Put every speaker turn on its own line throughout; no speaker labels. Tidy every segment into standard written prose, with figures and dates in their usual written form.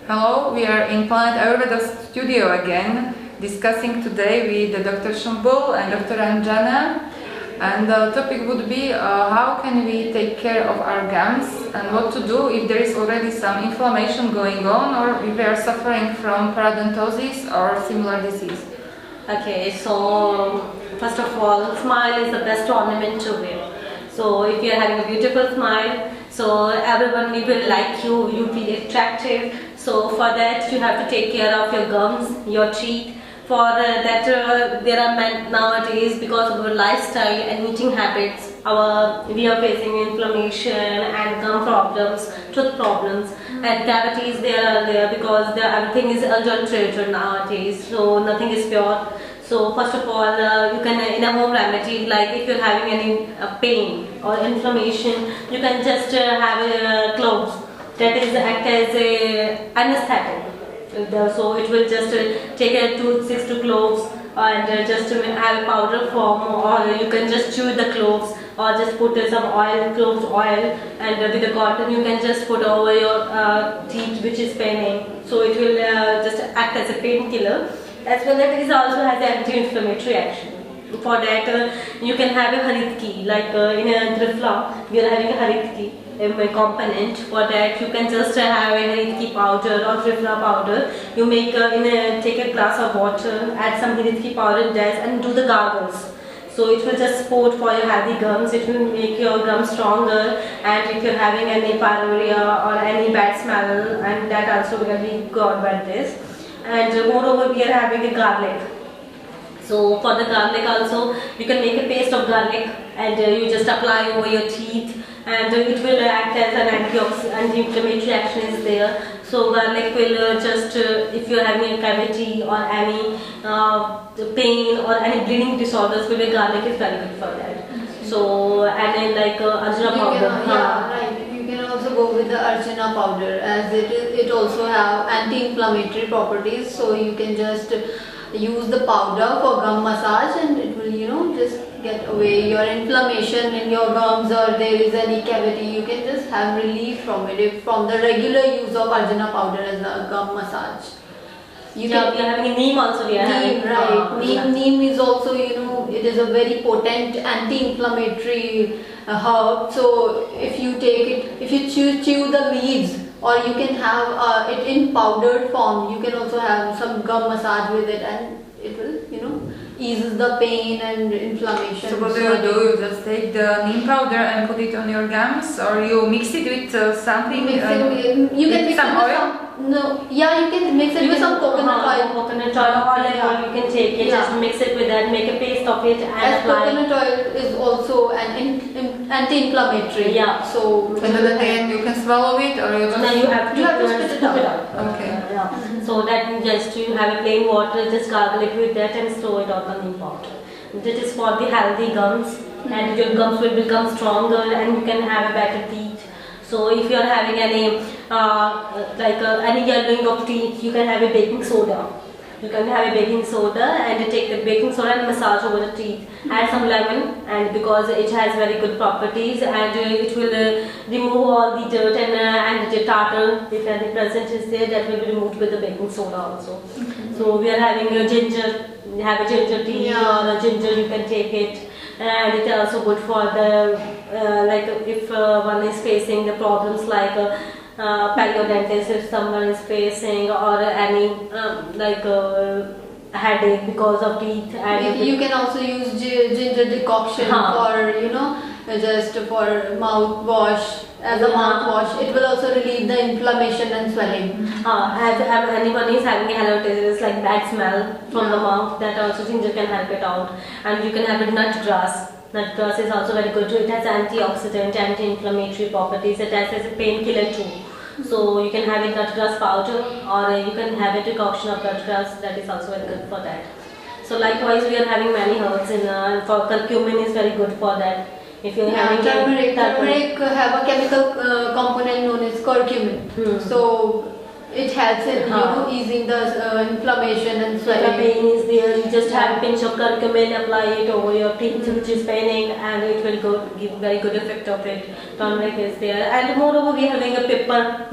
Hello, we are in Planet Ayurveda studio again, discussing today with Dr. Shumbul and Dr. Anjana. And the topic would be how can we take care of our gums and what to do if there is already some inflammation going on or if we are suffering from parodontosis or similar disease.
Okay, so first of all, smile is the best ornament to wear. So if you are having a beautiful smile, so everyone will like you, you feel attractive. So for that you have to take care of your gums, your teeth. For that there are men nowadays, because of our lifestyle and eating habits, we are facing inflammation and gum problems, tooth problems, and cavities there because everything is adulterated nowadays, so nothing is pure. So first of all, you can in a home remedy, like if you're having any pain or inflammation, you can just have cloves that is act as a anesthetic. So it will just take a 6 cloves and just have a powder form, or you can just chew the cloves or just put some oil, cloves oil, and with the cotton you can just put over your teeth which is paining. So it will just act as a painkiller, as well as it also has an anti-inflammatory action. For that you can have a haritki, like in a Trifla we are having a haritki component. For that you can just have a haritki powder or Trifla powder. You make take a glass of water, add some haritki powder in that and do the gargles. So it will just support for your healthy gums, it will make your gums stronger, and if you're having any pyorrhea or any bad smell, and that also will be gone by this. And moreover we are having a garlic. So for the garlic also, you can make a paste of garlic and you just apply over your teeth, and it will act as an anti-inflammatory action is there. So garlic will just, if you are having a cavity or any pain or any bleeding disorders, garlic is very good for that. So and then like arjuna powder.
You can also go with the arjuna powder, as it also have anti-inflammatory properties. So you can just use the powder for gum massage, and it will just get away your inflammation in your gums, or there is any cavity, you can just have relief from it from the regular use of arjuna powder as a gum massage.
We are having neem also.
Neem is also, it is a very potent anti-inflammatory herb. So if you take it, if you chew the leaves, or you can have it in powdered form, you can also have some gum massage with it, and it will eases the pain and inflammation.
So what do? You just take the neem powder and put it on your gums, or you mix it with something?
You can mix
some
it with
oil?
You can mix it with some coconut oil.
Coconut oil, you can take it, just mix it with that, make a paste of it and
as
apply.
Coconut oil is also an anti-inflammatory.
Yeah.
So
and then you can swallow it, or you just...
No, you have to
spit it out.
Okay.
So that just you have a plain water, just gargle it with that and store it on the neem powder. That is for the healthy gums, and your gums will become stronger and you can have a better teeth. So if you are having any any yellowing of teeth, you can have a baking soda. You can have a baking soda and you take the baking soda and massage over the teeth. Add some lemon, and because it has very good properties, and it will remove all the dirt and the tartar, if any present is there, that will be removed with the baking soda also. So we are having a ginger, you have a ginger tea or a ginger, you can take it. And it is also good for the if one is facing the problems like periodontitis, if someone is facing, or any headache because of teeth. And
you can also use ginger decoction for just for mouthwash, as a mouthwash. It will also relieve the inflammation and swelling.
If anyone is having a halitosis, like bad smell from the mouth, that also ginger can help it out. And you can have a nut grass. Nut grass is also very good. It has antioxidant, anti-inflammatory properties. It has a painkiller too. So you can have a nut grass powder, or you can have a decoction of nut grass. That is also very good for that. So likewise, we are having many herbs in for curcumin is very good for that. If you are having
turmeric have a chemical component known as curcumin. So it helps in easing the inflammation and swelling.
If the pain is there, you just have a pinch of curcumin, apply it over your teeth which is paining, and it will give very good effect of it. Turmeric is there, and moreover we are having a pepper.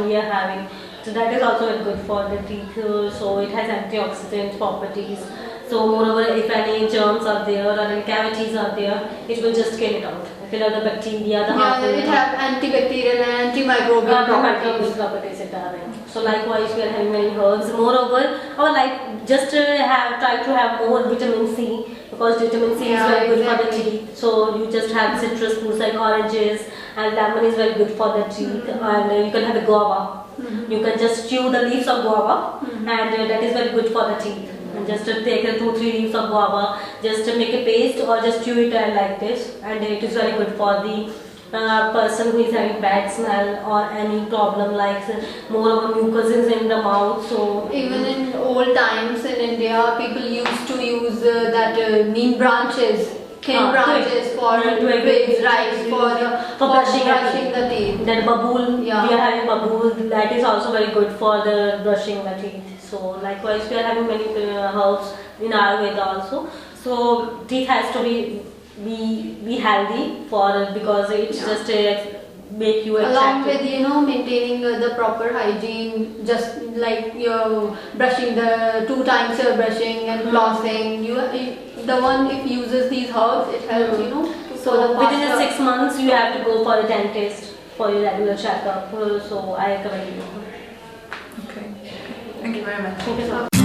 We are having So that is also very good for the teeth. So it has antioxidant properties. So moreover, if any germs are there or any cavities are there, it will just kill it out. Kill out the bacteria, the
Yeah,
harmful.
it have antibacterial and antimicrobial properties.
properties it having. So likewise, we are having many herbs. Moreover, our life just try to have more vitamin C, because vitamin C
Yeah,
is very good for the
exactly.
teeth. So you just have citrus fruits like oranges, and lemon is very good for the teeth. And you can have a guava. You can just chew the leaves of guava, and that is very good for the teeth. And just take 2-3 leaves of guava, just make a paste or just chew it like this, and it is very good for the person who is having bad smell or any problem like more of a mucus in the mouth. So
Even in old times in India, people used to use that neem branches, cane branches for twigs, right, for brushing the teeth.
that babool,
Yeah.
we are having babool, that is also very good for the brushing the teeth. So likewise, we are having many herbs in Ayurveda also. So teeth has to be healthy for, because it's
Yeah.
just make you
Along
attractive.
with maintaining the proper hygiene, just like you're brushing the 2 times you're brushing and flossing. The one if uses these herbs, it helps to
So
for the
within the
faster-
6 months, you have to go for a dentist for your regular checkup. So I recommend you.
Okay. Thank you very much.
Thank you so much.